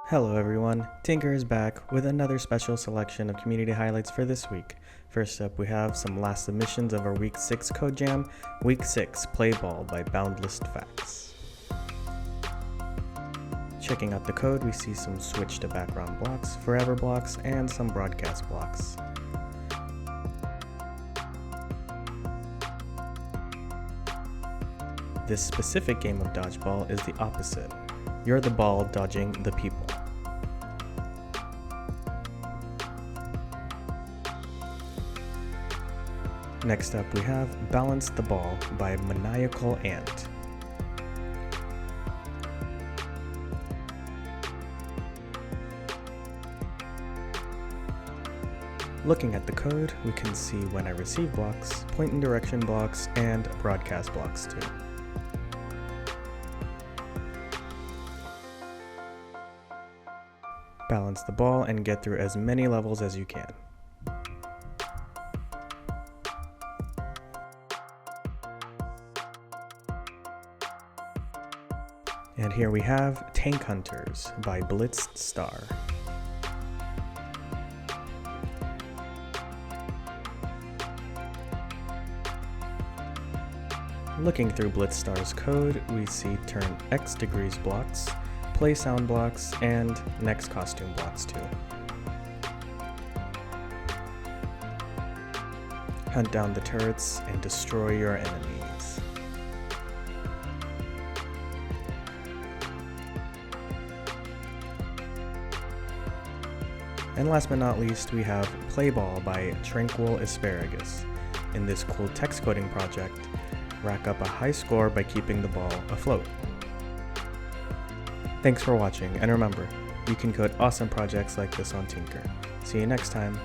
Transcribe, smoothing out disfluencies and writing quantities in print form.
Hello everyone, Tynker is back with another special selection of community highlights for this week. First up, we have some last submissions of our Week 6 Code Jam, Week 6 Play Ball by Boundless Facts. Checking out the code, we see some switch to background blocks, forever blocks, and some broadcast blocks. This specific game of dodgeball is the opposite. You're the ball dodging the people. Next up, we have Balance the Ball by Maniacal Ant. Looking at the code, we can see when I receive blocks, point and direction blocks, and broadcast blocks too. Balance the ball and get through as many levels as you can. And here we have Tank Hunters by Blitzed Star. Looking through Blitzed Star's code, we see turn X degrees blocks, play sound blocks, and next costume blocks too. Hunt down the turrets and destroy your enemies. And last but not least, we have Play Ball by Tranquil Asparagus. In this cool text coding project, rack up a high score by keeping the ball afloat. Thanks for watching, and remember, you can code awesome projects like this on Tynker. See you next time!